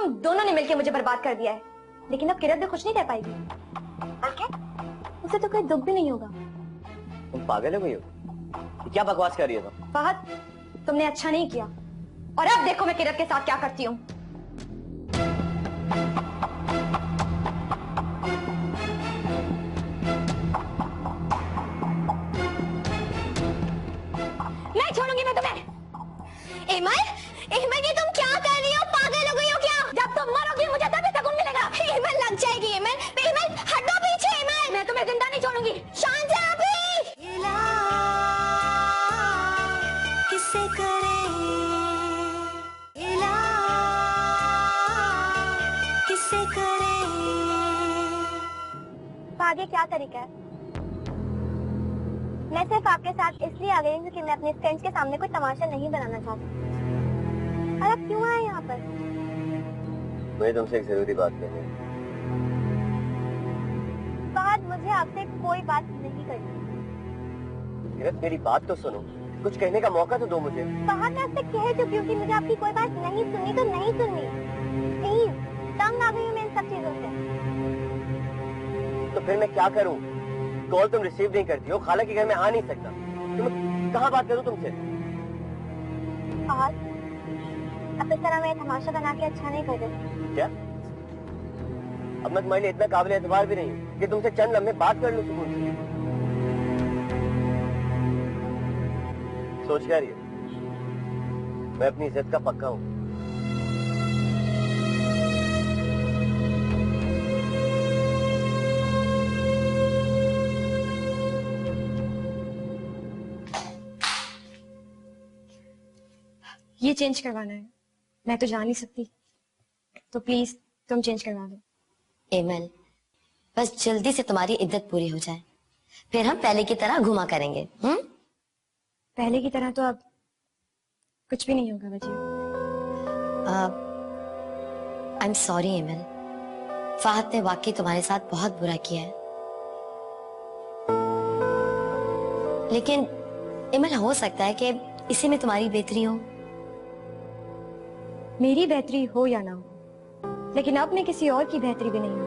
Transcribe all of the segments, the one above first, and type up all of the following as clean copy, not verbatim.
तुम दोनों ने मिलकर मुझे बर्बाद कर दिया है, लेकिन अब किरत भी खुश नहीं रह पाएगी, बल्कि उसे तो कोई दुख भी नहीं होगा। तुम पागल हो गई हो? क्या बकवास कर रही हो? फहद, तुमने अच्छा नहीं किया, और अब देखो मैं किरत के साथ क्या करती हूँ। नहीं छोड़ूंगी मैं तुम्हें। एमल, एमल, ये तुम क्या कर रही हो? पागल हो गई हो क्या? जब तुम मरोगी मुझे तभी सकून मिलेगा। एमल लग जाएगी। एमल, एमल हटो पीछे। एमल, मैं तुम्हें जिंदा नहीं छोड़ूंगी। शांत से अभी। किसे करे इला, किसे करे। तो आगे क्या तरीका है? मैं सिर्फ आपके साथ इसलिए आ गई हूँ क्योंकि मैं अपने फ्रेंड्स के सामने कोई तमाशा नहीं बनाना चाहती। और आप क्यों आए यहाँ पर? मुझे तुमसे एक जरूरी बात करनी है। फहद, मुझे आपसे कोई बात नहीं करनी। किरत, मेरी बात तो सुनो, कुछ कहने का मौका तो दो मुझे। फहद, मैं आपसे कह चुकी हूँ कि मुझे आपकी कोई बात नहीं सुननी तो नहीं सुननी। प्लीज, तंग आ गई हूँ मैं इन सब चीजों से। तो फिर मैं क्या करूँ? कॉल तुम रिसीव नहीं करती हो, खाला के घर में आ नहीं सकता, तुम कहाँ बात करूँ तुमसे? फहद, अब इस तरह मैं तमाशा बना के अच्छा नहीं कर रही। क्या? अब मैं तुम्हारे लिए इतना काबिल एतबार भी नहीं हूँ कि तुमसे चंद लम्हे बात कर लूँ सुकून से। सोच क्या रही हो? मैं अपनी इज्जत का पक्का हूँ। ये चेंज करवाना है, मैं तो जा नहीं सकती, तो प्लीज तुम चेंज करवा दो। एमल, बस जल्दी से तुम्हारी इद्दत पूरी हो जाए, फिर हम पहले की तरह घुमा करेंगे। पहले की तरह तो अब कुछ भी नहीं होगा बच्चे। I am sorry Emal, Fahad ने वाकई तुम्हारे साथ बहुत बुरा किया है, लेकिन एमल हो सकता है कि इसी में तुम्हारी बेहतरी हो। मेरी बेहतरी हो या ना हो, लेकिन अब मैं किसी और की बेहतरी भी नहीं हूँ।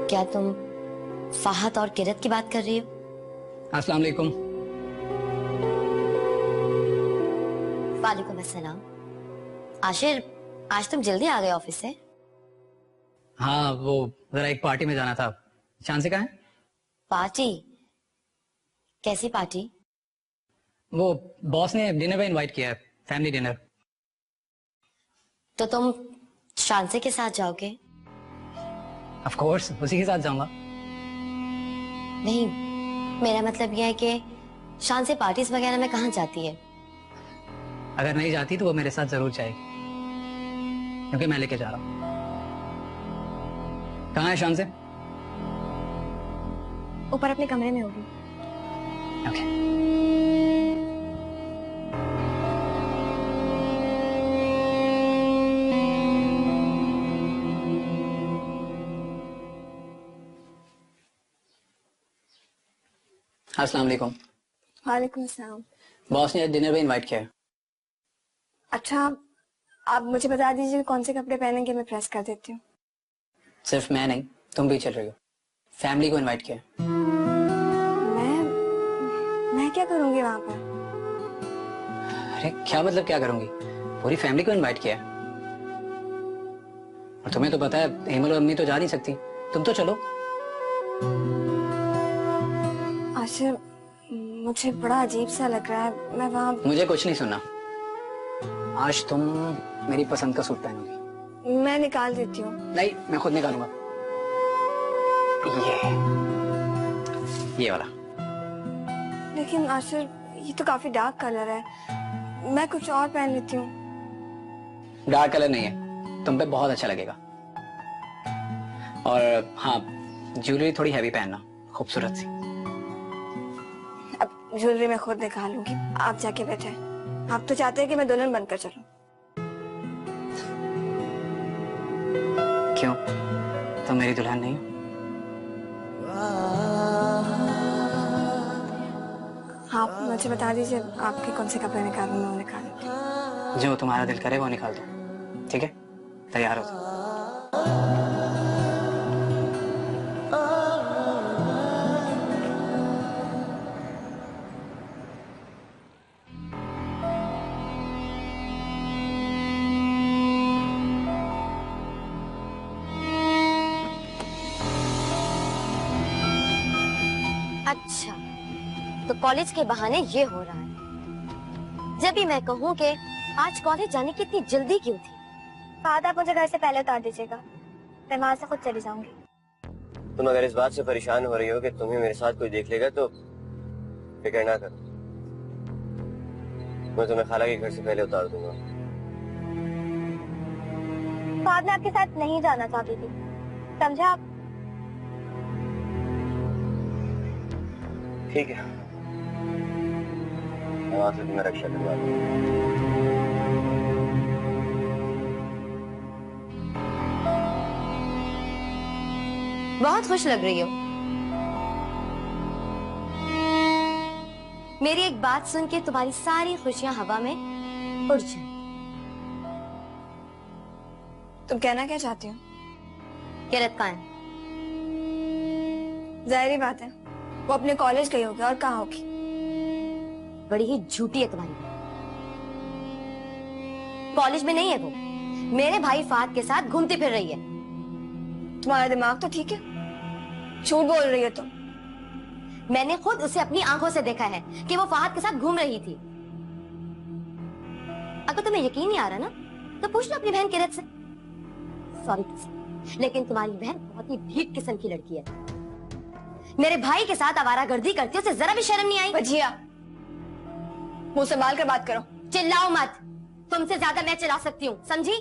क्या तुम फहद और किरत की बात कर रही हो? अस्सलाम वालेकुम। वालेकुम अस्सलाम। आशिर, आज तुम जल्दी आ गए ऑफिस से? हाँ, वो जरा एक पार्टी में जाना था। शांसी कहाँ है? पार्टी? कैसी पार्टी? वो बॉस ने डिनर पे इनवाइट किया है, फैमिली डिनर। तो तुम शांसी के साथ जाओगे? ऑफ कोर्स, उसी के साथ जाऊंगा। नहीं, मेरा मतलब यह है कि शांसी पार्टीज वगैरह में कहाँ जाती है? अगर नहीं जाती तो वो मेरे साथ जरूर जाएगी, क्योंकि मैं लेके जा रहा हूँ। कहाँ है शांसी? ऊपर अपने कमरे में होगी। ओके। अस्सलाम वालेकुम। वालेकुम अस्सलाम। बॉस ने डिनर पे इनवाइट किया है। अच्छा, आप मुझे बता दीजिए कौन से कपड़े पहनेंगे, मैं प्रेस कर देती हूँ। सिर्फ मैं नहीं, तुम भी चल रही हो। फैमिली को इनवाइट किया है। मैं क्या करूंगी वहाँ पर? अरे क्या मतलब क्या करूंगी? पूरी फैमिली को इनवाइट किया है। और तुम्हें तो पता है हेमल और अम्मी तो जा नहीं सकती, तुम तो चलो। आशिर, मुझे बड़ा अजीब सा लग रहा है, मैं वहाँ। मुझे कुछ नहीं सुनना। आज तुम मेरी पसंद का सूट पहनोगी। मैं निकाल देती हूँ। नहीं, मैं खुद निकालूंगा। ये वाला। लेकिन आशिर, ये तो काफी डार्क कलर है, मैं कुछ और पहन लेती हूँ। डार्क कलर नहीं है, तुम पे बहुत अच्छा लगेगा। और हाँ, ज्वेलरी थोड़ी हैवी पहनना, खूबसूरत सी। अब ज्वेलरी मैं खुद निकालूंगी, आप जाके बैठे। आप तो चाहते हैं कि मैं दुल्हन बनकर चलूं। क्यों, तुम मेरी दुल्हन नहीं हो? आप मुझे बता दीजिए आपके कौन से कपड़े निकालूं, मैं वो निकाल दूंगी। जो तुम्हारा दिल करे वो निकाल दो। ठीक है, तैयार हो। अच्छा, तो कॉलेज के बहाने ये हो रहा है। जब भी मैं कहूँ कि आज कॉलेज जाने की इतनी जल्दी क्यों थी? फहद, आप मुझे घर से पहले उतार दीजिएगा, मैं वहां से खुद चली जाऊंगी। तुम अगर इस बात से परेशान हो रही हो कि तुम्हें मेरे साथ कोई देख लेगा तो फिक्र ना करो, मैं तुम्हें खाला के घर से पहले उतार दूंगा। फहद, मैं आपके साथ नहीं जाना चाहती थी, समझा आप? ठीक है, मैं वहां से तुम्हें रक्षा करवा दूंगा। बहुत खुश लग रही हो। मेरी एक बात सुन के तुम्हारी सारी खुशियां हवा में उड़ जाए। तुम कहना क्या चाहती हो? किरत कहाँ है? जाहिर बात है, वो अपने कॉलेज गई होगी, और कहाँ होगी? बड़ी ही झूठी है तुम्हारी बहन। कॉलेज में नहीं है वो, मेरे भाई फहद के साथ घूमती फिर रही है। तुम्हारा दिमाग तो ठीक है, झूठ बोल रही है तुम। मैंने खुद उसे अपनी आंखों से देखा है कि वो फहद के साथ घूम रही थी। अगर तुम्हें यकीन नहीं आ रहा ना, तो पूछ लो अपनी बहन किरत से। सॉरी, लेकिन तुम्हारी बहन बहुत ही ढीठ किस्म की लड़की है। मेरे भाई के साथ आवारागर्दी करती, उसे जरा भी शर्म नहीं आई? भजिया, मुंह संभाल कर बात करो। चिल्लाओ मत, तुमसे ज्यादा मैं चिल्ला सकती हूँ, समझी?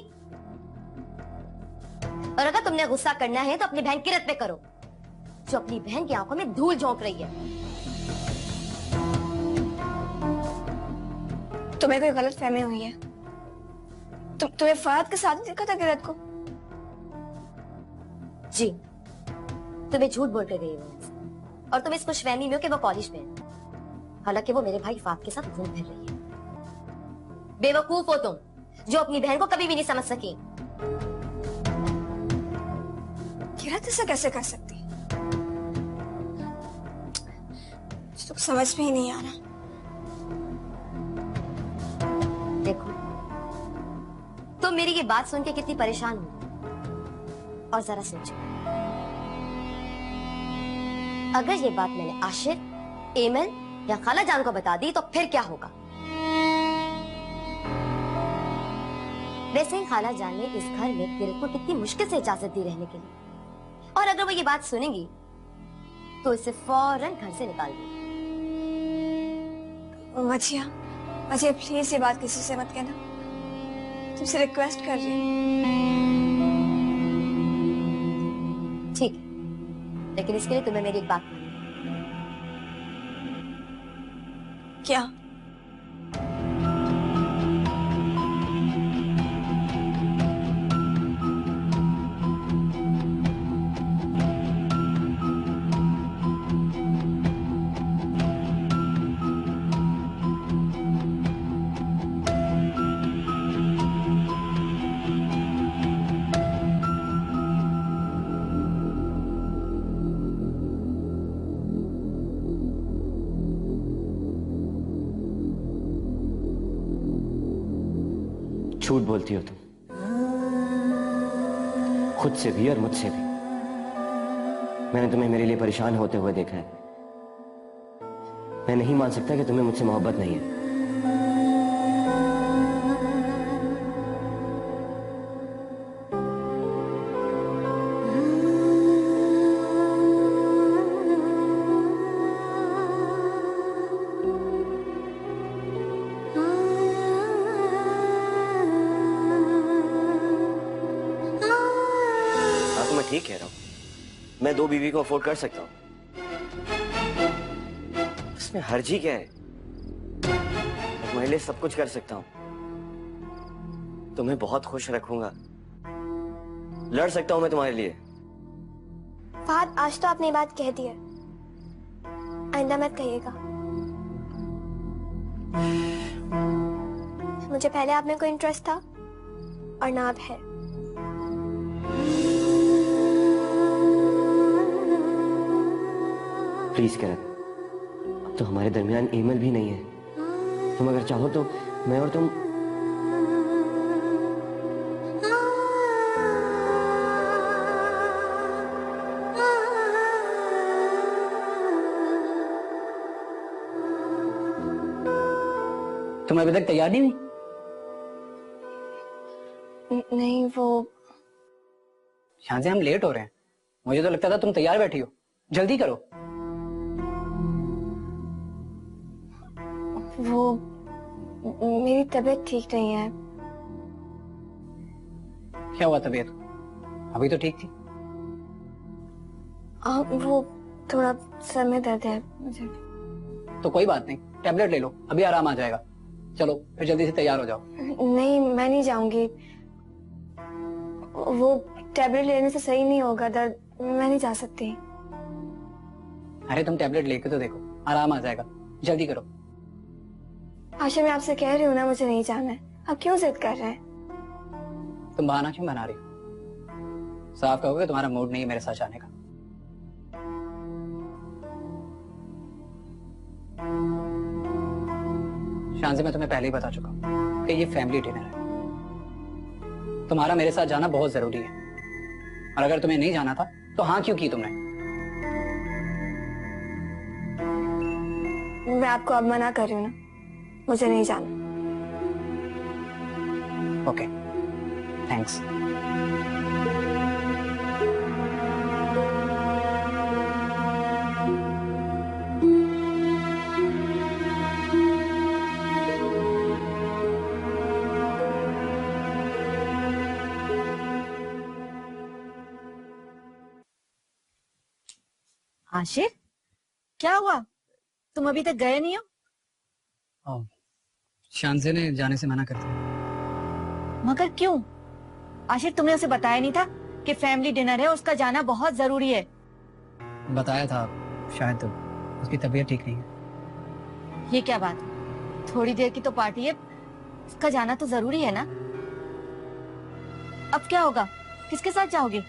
और अगर तुमने गुस्सा करना है तो अपनी बहन किरत पे करो, जो अपनी बहन की आंखों में धूल झोंक रही है। तुम्हें कोई गलत फहमी हुई है। तुम्हें फहद के साथ देखा था किरत को? जी, तुम्हें झूठ बोल कर गई वो, और तुम इस खुशफहमी में हो कि वो कॉलेज में है, हालांकि वो मेरे भाई फहद के साथ घूम फिर रही है। बेवकूफ हो तुम, जो अपनी बहन को कभी भी नहीं समझ सकी। किरत ऐसा कैसे कर सकती? तो समझ में ही नहीं आ रहा। देखो, तुम मेरी ये बात सुन के कितनी परेशान हो, और जरा सोचो, अगर ये बात मैंने आशिर, एमल या खाला जान को बता दी तो फिर क्या होगा? वैसे ही खाला जान ने इस घर में किरत को कितनी मुश्किल से इजाजत दी रहने के लिए, और अगर वो ये बात सुनेंगी तो इसे फौरन घर से निकाल देगी। मजिया, मजिया प्लीज ये बात किसी से मत कहना, तुमसे रिक्वेस्ट कर रही हूँ। ठीक है, लेकिन इसके लिए तुम्हें मेरी एक बात माननी है। क्या? झूठ बोलती हो तुम, खुद से भी और मुझसे भी। मैंने तुम्हें मेरे लिए परेशान होते हुए देखा है। मैं नहीं मान सकता कि तुम्हें मुझसे मोहब्बत नहीं है। मैं ठीक कह रहा हूं, मैं 2 बीवी को अफोर्ड कर सकता हूं, इसमें हर्जी क्या है? मैं तुम्हारे लिए सब कुछ कर सकता हूं, तुम्हें बहुत खुश रखूंगा, लड़ सकता हूं मैं तुम्हारे लिए। फहद, आज तो आपने ये बात कह दी है, आइंदा मत कहिएगा। मुझे पहले आप में कोई इंटरेस्ट था अर्नाब है। प्लीज किरण, अब तो हमारे दरमियान ईमेल भी नहीं है। तुम अगर चाहो तो मैं और तुम तुम अभी तक तैयार नहीं हुई? नहीं, वो यहाँ से हम लेट हो रहे हैं। मुझे तो लगता था तुम तैयार बैठी हो। जल्दी करो। वो मेरी तबीयत ठीक नहीं है। क्या हुआ तबीयत? अभी तो ठीक थी। वो थोड़ा सर में दर्द है मुझे। तो कोई बात नहीं, टैबलेट ले लो, अभी आराम आ जाएगा। चलो फिर जल्दी से तैयार हो जाओ। नहीं, मैं नहीं जाऊंगी। वो टैबलेट लेने से सही नहीं होगा दर्द, मैं नहीं जा सकती। अरे तुम टैबलेट लेके तो देखो, आराम आ जाएगा। जल्दी करो। आशा, मैं आपसे कह रही हूँ ना, मुझे नहीं जाना है। आप क्यों जिद कर रहे हैं? तुम बहाना क्यों बना रही हो? साफ कहोगे तुम्हारा मूड नहीं है मेरे साथ जाने का। शान से मैं तुम्हें पहले ही बता चुका हूं कि ये फैमिली डिनर है। तुम्हारा मेरे साथ जाना बहुत जरूरी है, और अगर तुम्हें नहीं जाना था तो हाँ क्यों की तुमने? मैं आपको अब मना कर रही हूँ ना, मुझे नहीं जाना। Okay, thanks. आशिर, क्या हुआ? तुम अभी तक गए नहीं हो? शानज़े ने जाने से मना कर दिया। मगर क्यों? आशिर, तुमने उसे बताया नहीं था कि फैमिली डिनर है, उसका जाना बहुत जरूरी है? बताया था, शायद तो उसकी तबीयत ठीक नहीं है। ये क्या बात? थोड़ी देर की तो पार्टी है, उसका जाना तो जरूरी है ना। अब क्या होगा? किसके साथ जाओगे?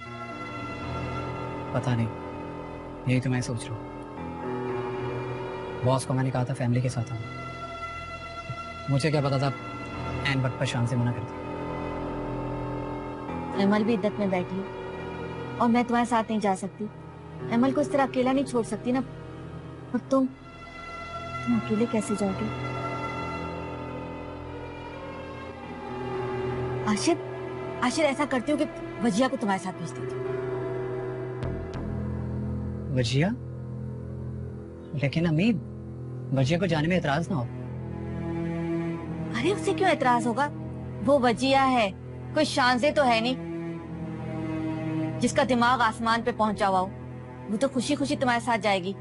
पता नहीं, यही तो मैं सोच रहा हूँ। बॉस को मैंने कहा था फैमिली के साथ आऊँ। मुझे क्या पता था एन वक्त पर शान से मना कर दिया। अमल भी इद्दत में बैठी है और मैं तुम्हारे साथ नहीं जा सकती। अमल को इस तरह अकेला नहीं छोड़ सकती ना। और तुम अकेले कैसे जाओगे? आशिर ऐसा करती हूँ कि वजिया को तुम्हारे साथ भेज देती हूँ। वजिया? लेकिन अम्मी, वजिया को जाने में एतराज ना हो। अरे उससे क्यों एतराज होगा? वो वजिया है, कोई शानज़े तो है नहीं जिसका दिमाग आसमान पे पहुंचा हुआ हो। वो तो खुशी खुशी तुम्हारे साथ जाएगी।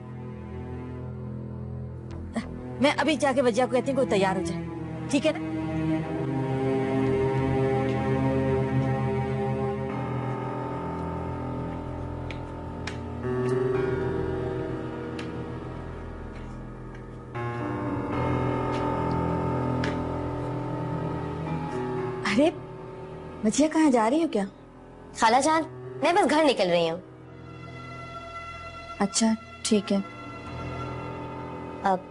मैं अभी जाके वजिया को कहती हूँ कोई तैयार हो जाए, ठीक है ना? अरे वजिया कहाँ जा रही हो क्या? खाला जान, मैं बस घर निकल रही हूँ। अच्छा ठीक है। अब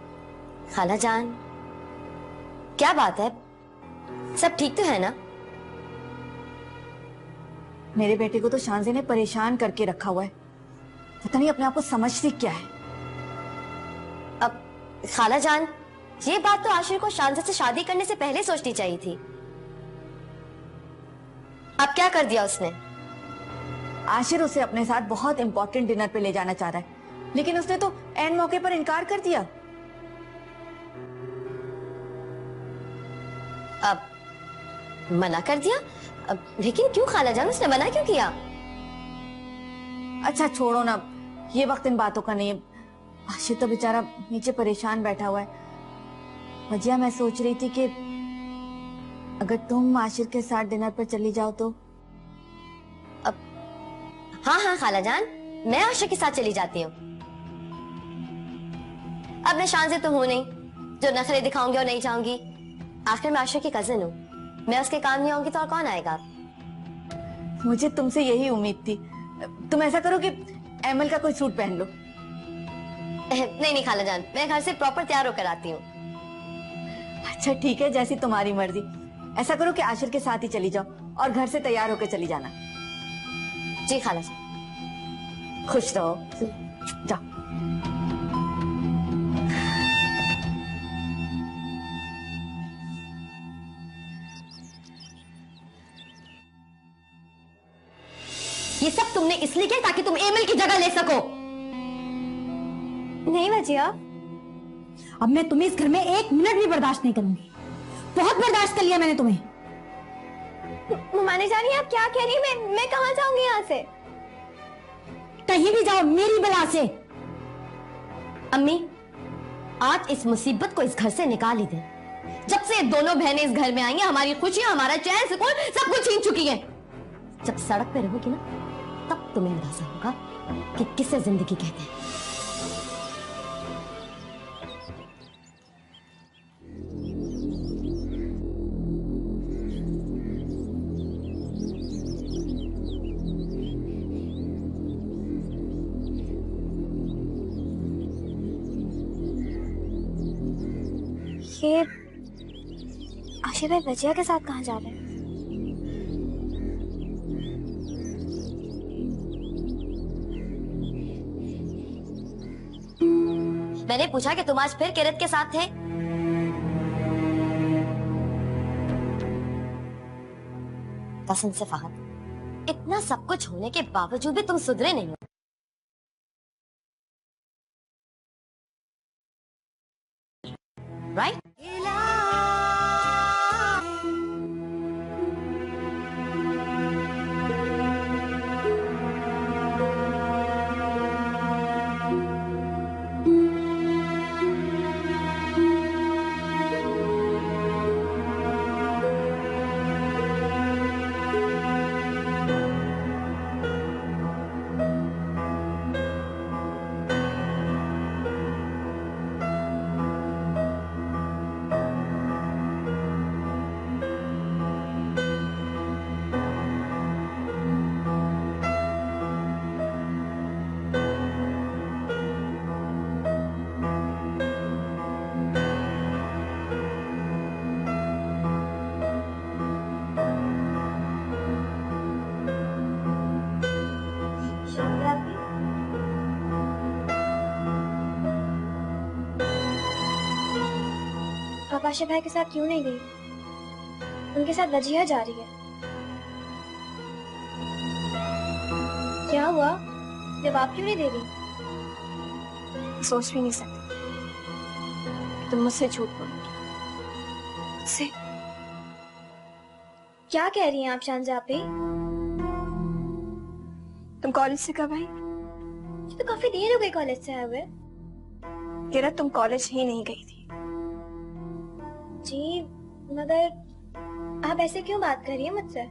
खाला जान, क्या बात है? सब ठीक तो है ना? मेरे बेटे को तो शानज़े ने परेशान करके रखा हुआ है। पता नहीं अपने आप को समझती क्या है। अब खाला जान, ये बात तो आशिर को शानज़े से शादी करने से पहले सोचनी चाहिए थी। अब क्या कर दिया उसने? आशिर उसे अपने साथ बहुत इंपॉर्टेंट डिनर पे ले जाना चाह रहा है, लेकिन उसने तो एन मौके पर इनकार कर दिया। अब मना कर दिया? अब लेकिन क्यों खाला जान, उसने मना क्यों किया? अच्छा छोड़ो ना, ये वक्त इन बातों का नहीं है। आशिर तो बेचारा नीचे परेशान बैठा हुआ है। वजिया, मैं सोच रही थी कि अगर तुम आशिर के साथ डिनर पर चली जाओ तो। अब हाँ हाँ खाला जान, मैं आशिर के साथ चली जाती हूँ। अब मैं शानज़े तो हूं नहीं जो नखरे दिखाऊंगी और नहीं जाऊंगी। आखिर मैं आशिर की कजिन हूँ, मैं उसके काम नहीं आऊंगी तो और कौन आएगा? मुझे तुमसे यही उम्मीद थी। तुम ऐसा करो कि एमल का कोई सूट पहन लो। नहीं नहीं खाला जान, मैं घर से प्रॉपर तैयार होकर आती हूँ। अच्छा ठीक है, जैसी तुम्हारी मर्जी। ऐसा करो कि आशिर के साथ ही चली जाओ और घर से तैयार होकर चली जाना। जी खाला जान। खुश रहो, जाओ। ये सब तुमने इसलिए किया ताकि तुम एमिल की जगह ले सको। नहीं वजिया, अब मैं तुम्हें इस घर में 1 मिनट भी बर्दाश्त नहीं करूंगी। बहुत बर्दाश्त कर लिया मैंने तुम्हें। माने जानी आप क्या कह रही हैं? मैं कहाँ जाऊंगी यहाँ से? कहीं भी जाओ, मेरी बला से। अम्मी, आज इस मुसीबत को इस घर से निकाल ही दे। जब से ये दोनों बहनें इस घर में आई हैं, हमारी खुशियां, हमारा चैन सुकून सब कुछ छीन चुकी हैं। जब सड़क पे रहोगी ना, तब तुम्हें अंदाजा होगा कि किसे जिंदगी कहते हैं। ये आशिर भाई वजिया के साथ कहाँ जा रहे हैं? मैंने पूछा कि तुम आज फिर किरत के साथ थे। कसम से फहद, इतना सब कुछ होने के बावजूद भी तुम सुधरे नहीं हो। राइट? आप आशिर भाई के साथ क्यों नहीं गई? उनके साथ वजिया जा रही है। क्या हुआ? जवाब क्यों नहीं दे रही? सोच भी नहीं सकती तुम मुझसे झूठ बोलोगी। मुझसे? क्या कह रही हैं आप शांजा आपी? तुम कॉलेज से कब आई? ये तो काफी देर हो गई कॉलेज से आए हुए। किरत, तुम कॉलेज ही नहीं गई थी। जी मगर आप ऐसे क्यों बात कर रही हैं मुझसे?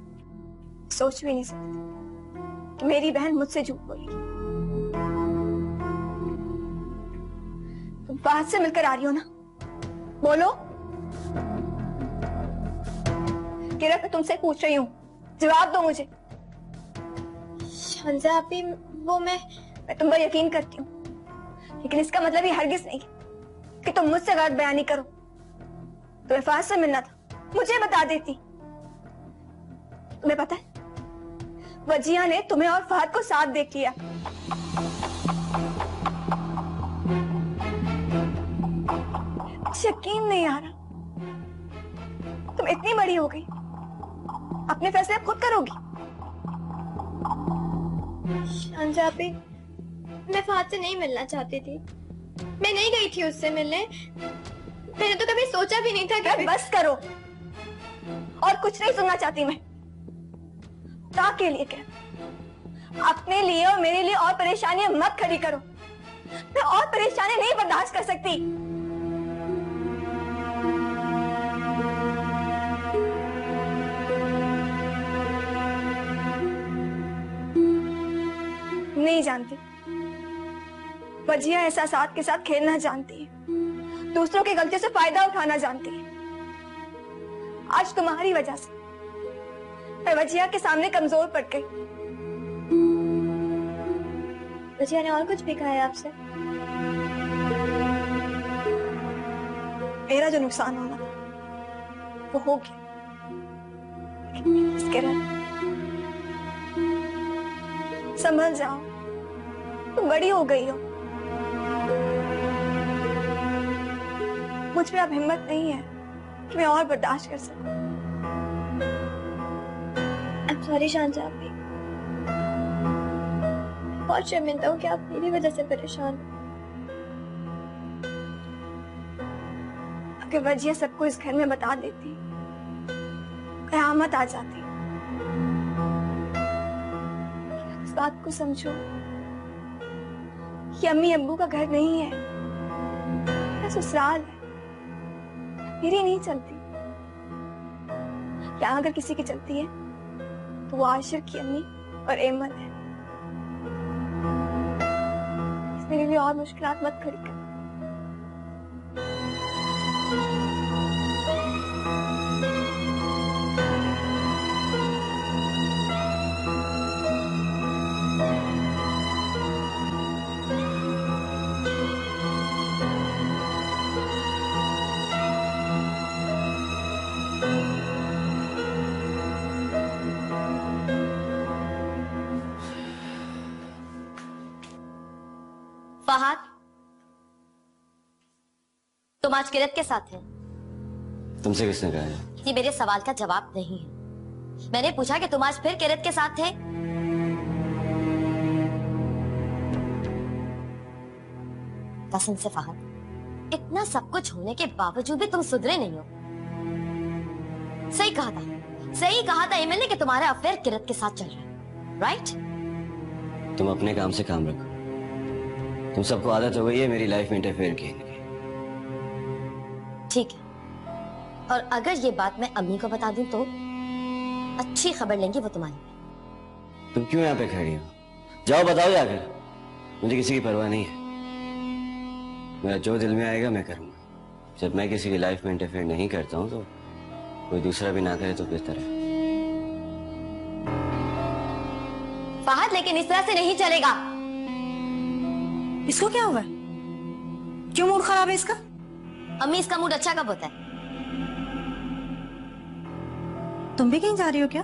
सोच भी नहीं सकती कि मेरी बहन मुझसे झूठ बोलेगी। तुम बात से मिलकर आ रही हो ना? बोलो। किरत, मैं तुमसे पूछ रही हूँ, जवाब दो मुझे। शांजा आपी, वो मैं तुम पर यकीन करती हूँ, लेकिन इसका मतलब ये हरगिज नहीं कि तुम मुझसे गलत बयानी करो। तुम्हें फहद से मिलना था, मुझे बता देती। तुम्हें पता है, वजिया ने तुम्हें और फहद को साथ देख लिया। यकीन नहीं आ रहा, तुम इतनी बड़ी हो गई, अपने फैसले अब खुद करोगी। शांजाबी, मैं फहद से नहीं मिलना चाहती थी। मैं नहीं गई थी उससे मिलने। मैंने तो कभी सोचा भी नहीं था कि बस करो, और कुछ नहीं सुनना चाहती मैं। के लिए क्या, अपने लिए और मेरे लिए और परेशानियां मत खड़ी करो। मैं और परेशानी नहीं बर्दाश्त कर सकती। नहीं जानती, वजिया एहसासात के साथ खेलना जानती है, दूसरों की गलती से फायदा उठाना जानती है। आज तुम्हारी वजह से मैं वजिया के सामने कमजोर पड़ गई। वजिया ने और कुछ भी कहा है आपसे? मेरा जो नुकसान होना था वो हो गया। संभल जाओ, तुम बड़ी हो गई हो। मुझ में अब हिम्मत नहीं है कि मैं और बर्दाश्त कर सकूं। I'm sorry शांजा भाभी, बहुत शर्मिंदा हूँ कि आप मेरी वजह से परेशान हो। अगर वजिया सबको इस घर में बता देती, कयामत आ जाती। इस बात को समझो कि अम्मी अब्बू का घर नहीं है, यह ससुराल है। मेरी नहीं चलती, यहाँ अगर किसी की चलती है तो वो आशिर की अम्मी और एमन है। मेरे लिए और मुश्किलात मत खड़ी कर। फहद, तुम आज किरत के साथ हैं? तुमसे किसने कहा है? ये मेरे सवाल का जवाब नहीं है। मैंने पूछा कि तुम आज फिर किरत के साथ थे? कसम से फहद, इतना सब कुछ होने के बावजूद भी तुम सुधरे नहीं हो। सही कहा था एमएल ने कि तुम्हारा अफेयर किरत के साथ चल रहा है, राइट? तुम अपने काम से काम रखो। तुम सबको आदत हो गई है मेरी लाइफ में इंटरफेयर करने की। ठीक है, और अगर ये बात मैं अम्मी को बता दूं तो अच्छी खबर लेंगी वो तुम्हारी। तुम क्यों यहाँ पे खड़ी हो? जाओ बताओ जाकर। मुझे किसी की परवाह नहीं है। मेरा जो दिल में आएगा मैं करूंगा। जब मैं किसी की लाइफ में इंटरफेयर नहीं करता हूँ तो कोई दूसरा भी ना करे तो बेहतर है। फहद, लेकिन इस तरह से नहीं चलेगा। इसको क्या हुआ? क्यों मूड खराब है इसका? अम्मी, इसका मूड अच्छा कब होता है? तुम भी कहीं जा रही हो क्या?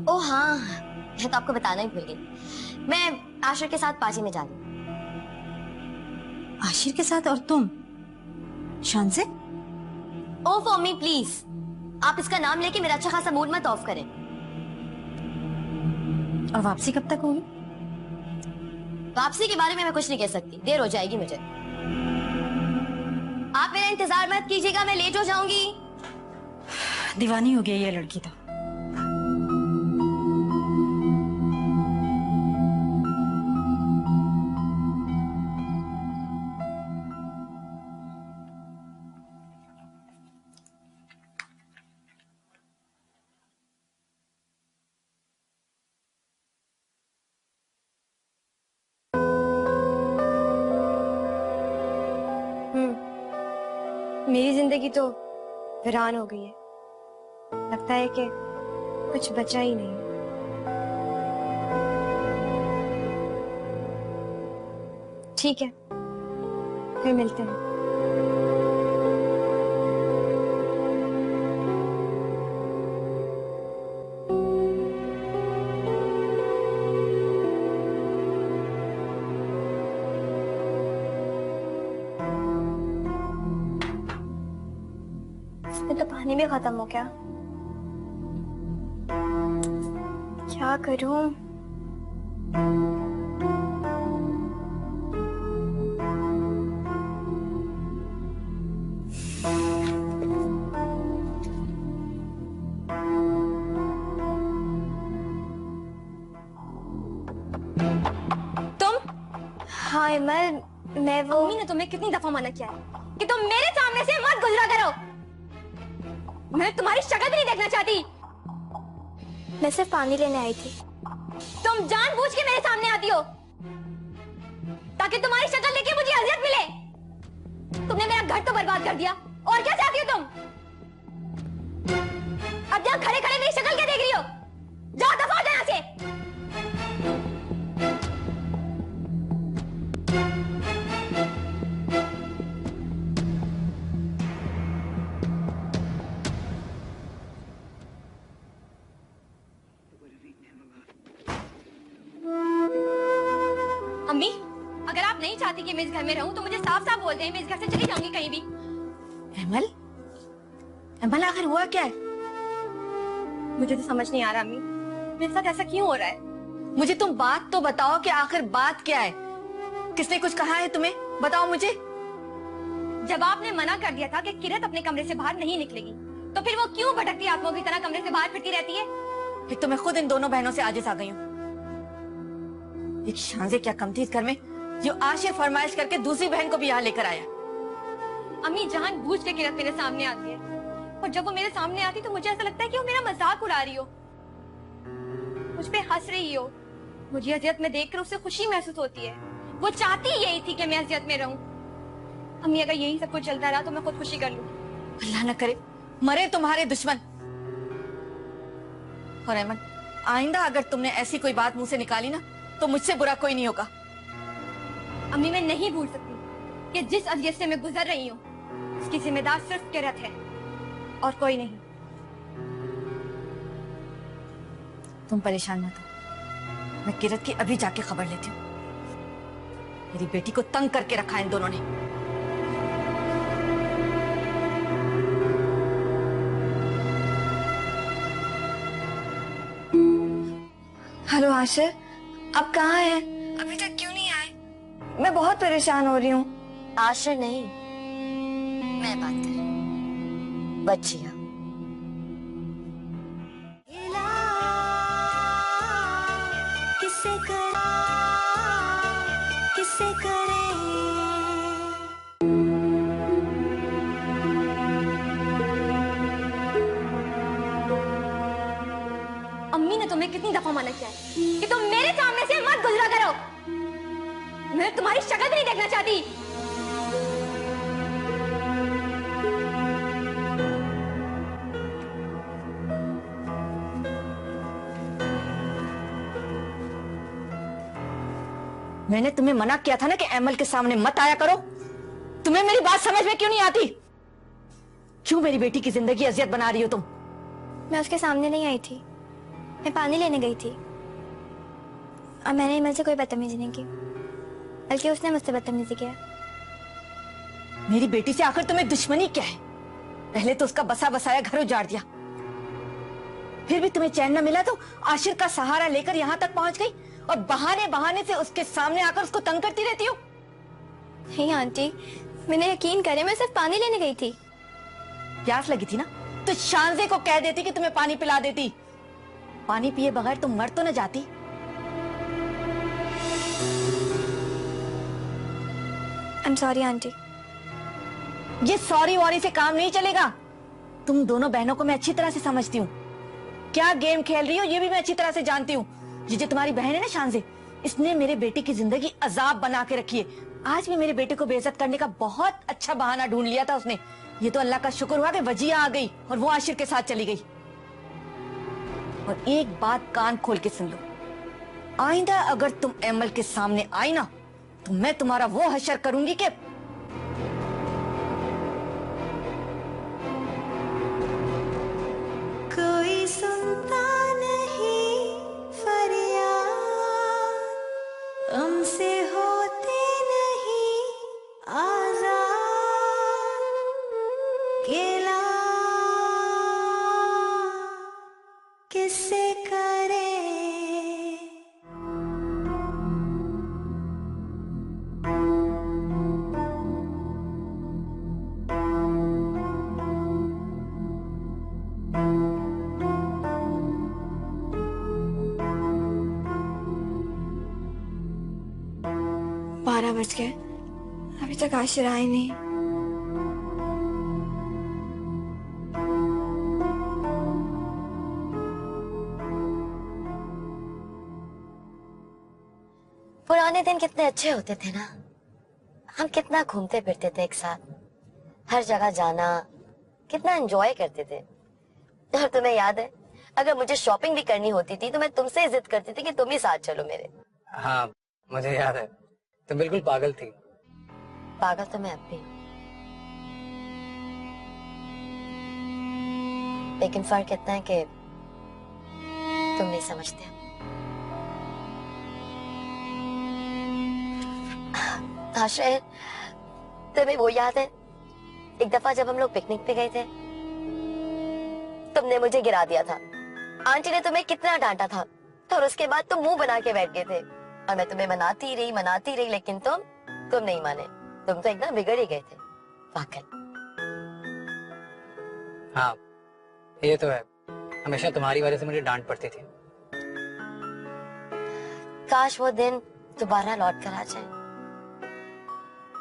ओह हाँ, मैं तो आपको बताना ही भूल गई। मैं आशिर के साथ पार्टी में जा रही हूँ। आशिर के साथ? और तुम शान से? ओह फॉर मी प्लीज, आप इसका नाम लेके मेरा अच्छा खासा मूड मत ऑफ करें। और वापसी कब तक होगी? वापसी के बारे में मैं कुछ नहीं कह सकती, देर हो जाएगी मुझे। आप मेरा इंतजार मत कीजिएगा, मैं लेट हो जाऊंगी। दीवानी हो गई ये लड़की तो। मेरी जिंदगी तो वीरान हो गई है। लगता है कि कुछ बचा ही नहीं। ठीक है, फिर मिलते हैं। तो पानी भी खत्म हो गया। क्या करूं? तुम? हाँ इमल, मैं वो अम्मी ने तुम्हें कितनी दफा मना किया है कि तुम मेरे सामने से मत गुजरा करो। मैं तुम्हारी शक्ल भी नहीं देखना चाहती। मैं सिर्फ पानी लेने आई थी। तुम जानबूझ के मेरे सामने आती हो ताकि तुम्हारी शक्ल देख के मुझे अजियत मिले। तुमने मेरा घर तो बर्बाद कर दिया, और क्या चाहती हो तुम? अब यहाँ खड़े खड़े मेरी शक्ल क्या देख रही हो? जाओ दफा हो जाओ यहाँ से। अम्मी, अगर आप नहीं चाहती कि मैं इस घर में रहूं तो मुझे साफ साफ बोल दें, मैं इस घर से चली जाऊंगी कहीं भी। अमल, अमल आखिर हुआ क्या है? मुझे तो समझ नहीं आ रहा अम्मी, मेरे साथ ऐसा क्यों हो रहा है? मुझे तुम बात तो बताओ कि आखिर बात क्या है? किसने कुछ कहा है तुम्हें? बताओ मुझे। जब आपने मना कर दिया था कि किरत अपने कमरे से बाहर नहीं निकलेगी, तो फिर वो क्यों भटकती आत्माओं की तरह कमरे से बाहर फिरती रहती है? एक तो मैं खुद इन दोनों बहनों से आजिज आ गई हूँ। एक शांजे क्या कम थी इस घर में जो आशिर फरमाइश करके दूसरी बहन को भी यहाँ लेकर आया। अम्मी, जानबूझ के किरत मेरे सामने आती है, और जब वो मेरे सामने आती तो मुझे ऐसा लगता है कि वो मेरा मजाक उड़ा रही हो, मुझ पे हंस रही हो। मुझे अजियत में देखकर उसे खुशी महसूस होती है। वो चाहती यही थी कि मैं अजियत में रहूं। अम्मी, अगर यही सब कुछ चलता रहा तो मैं खुद खुशी कर लूंगी। अल्लाह न करे मरे तुम्हारे दुश्मन। और अहमद, आइंदा अगर तुमने ऐसी कोई बात मुंह से निकाली ना तो मुझसे बुरा कोई नहीं होगा। अम्मी, मैं नहीं भूल सकती कि जिस अजियत से मैं गुजर रही हूँ उसकी जिम्मेदार सिर्फ किरत है और कोई नहीं। तुम परेशान मत हो, मैं किरत की अभी जाके खबर लेती हूँ। मेरी बेटी को तंग करके रखा है इन दोनों ने। हेलो आशिर, आप कहाँ हैं? अभी तक क्यों नहीं आए? मैं बहुत परेशान हो रही हूँ। आशिर नहीं, मैं बात कर रही हूँ, बच्चिया। किससे करे अम्मी ने तुम्हें कितनी दफा मना किया है कि तुम मेरे सामने से मत गुजरा करो। मैं तुम्हारी शक्ल भी नहीं देखना चाहती। मैंने तुम्हें मना किया था ना कि अमल के सामने मत आया करो। तुम्हें मेरी बात समझ में क्यों नहीं आती? क्यों मेरी बेटी की जिंदगी अजियत बना रही हो तुम? मैं उसके सामने नहीं आई थी, मैं पानी लेने गई थी और मैंने इमल से कोई बदतमीजी नहीं की, बल्कि उसने मुझसे बदतमीजी किया। मेरी बेटी से आखिर तुम्हें दुश्मनी क्या है? पहले तो उसका बसा बसाया घर उजाड़ दिया, फिर भी तुम्हें चैन न मिला तो आशिर का सहारा लेकर यहाँ तक पहुंच गई और बहाने बहाने से उसके सामने आकर उसको तंग करती रहती हो। नहीं आंटी, मैंने यकीन करे, मैं सिर्फ पानी लेने गई थी। प्यास लगी थी ना तो शांजे को कह देती कि तुम्हें पानी पिला देती। पानी पिए बगैर तुम मर तो न जाती। I'm sorry aunty. ये सॉरी वॉरी से काम नहीं चलेगा। तुम दोनों बहनों को मैं अच्छी तरह से समझती हूँ, क्या गेम खेल रही हो ये भी मैं अच्छी तरह से जानती हूँ। ये जो तुम्हारी बहन है ना शांजे, इसने मेरे बेटे की जिंदगी अजाब बना के रखी है। आज भी मेरे बेटे को बेइज्जत करने का बहुत अच्छा बहाना ढूंढ लिया था उसने। ये तो अल्लाह का शुक्र हुआ कि वजिया आ गई और वो आशिर के साथ चली गई। और एक बात कान खोल के सुन लो, आइंदा अगर तुम अमल के सामने आई ना तो मैं तुम्हारा वो हशर करूंगी कि कोई सुनता नहीं फरियाद, हमसे होते नहीं आजाद, केला किससे करे। बारह बज गए, अभी तक आशिर आए नहीं। पुराने दिन कितने अच्छे होते थे ना। हम कितना घूमते फिरते थे एक साथ, हर जगह जाना, कितना एंजॉय करते थे। और तुम्हें याद है, अगर मुझे शॉपिंग भी करनी होती थी तो मैं तुमसे जिद करती थी कि तुम ही साथ चलो मेरे। हाँ मुझे याद है, तुम बिल्कुल पागल थी। पागल तो मैं अब भी हूँ, लेकिन फर्क इतना है कि तुम नहीं समझते। आश्रय, तुम्हें वो याद है एक दफा जब हम लोग पिकनिक पे गए थे, तुमने मुझे गिरा दिया था। आंटी ने तुम्हें कितना डांटा था और उसके बाद तुम मुंह बना के बैठ गए थे और मैं तुम्हें मनाती रही, लेकिन तुम नहीं माने। तुम तो एकदम बिगड़ ही गए थे, पागल। हाँ ये तो है, हमेशा तुम्हारी वजह से मुझे डांट पड़ती थी। काश वो दिन दोबारा लौट कर आ जाए।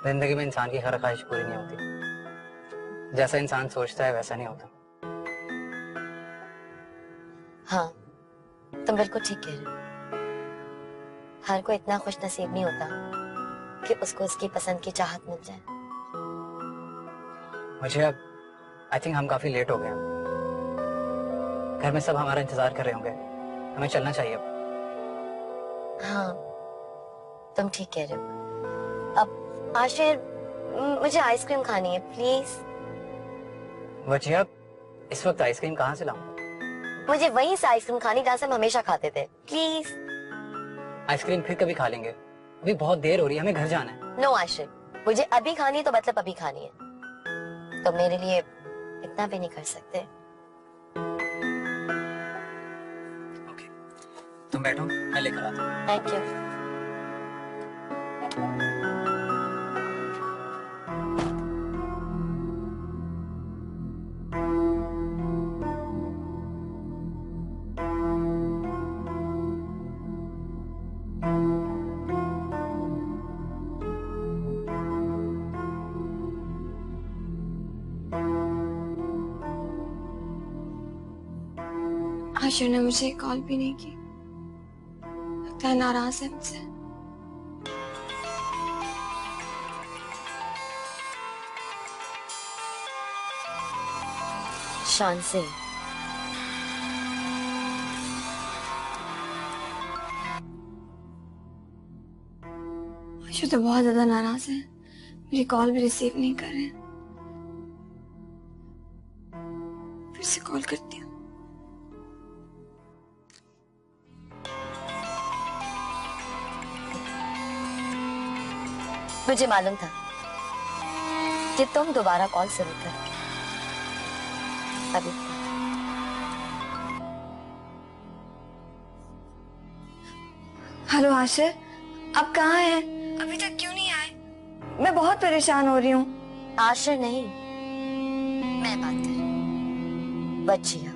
जिंदगी में इंसान की हर ख्वाहिश पूरी नहीं होती, जैसा इंसान सोचता है वैसा नहीं होता। हाँ तुम बिल्कुल ठीक कह रहे हो। हर कोई इतना खुश नसीब नहीं होता कि उसको उसकी पसंद की चाहत मिल जाए। मुझे अब आई थिंक हम काफी लेट हो गए हैं। घर में सब हमारा इंतजार कर रहे होंगे, हमें चलना चाहिए अब। हाँ तुम ठीक कह रहे हो। अब आशिर, मुझे आइसक्रीम खानी है प्लीज। वजिया, इस वक्त आइसक्रीम कहाँ से लाऊं? मुझे वहीं से आइसक्रीम खानी जहाँ से हम हमेशा खाते थे, प्लीज। आइसक्रीम फिर कभी खा लेंगे, अभी बहुत देर हो रही है, हमें घर जाना है। नो आशिर, मुझे अभी खानी है तो मतलब अभी खानी है। तो मेरे लिए इतना भी नहीं कर सकते? ओके, तुम बैठो, मैं लेकर आता हूँ। Thank you. आशिर ने मुझे कॉल भी नहीं की, लगता है नाराज है मुझसे। शान से आशिर तो बहुत ज्यादा नाराज है, मेरी कॉल भी रिसीव नहीं कर रहे हैं। फिर से कॉल करती हूँ। मुझे मालूम था कि तुम दोबारा कॉल जरूर करोगे। अभी हेलो आशिर, आप कहाँ हैं? अभी तक क्यों नहीं आए? मैं बहुत परेशान हो रही हूँ। आशिर नहीं, मैं बात कर रही हूँ, बच्चिया।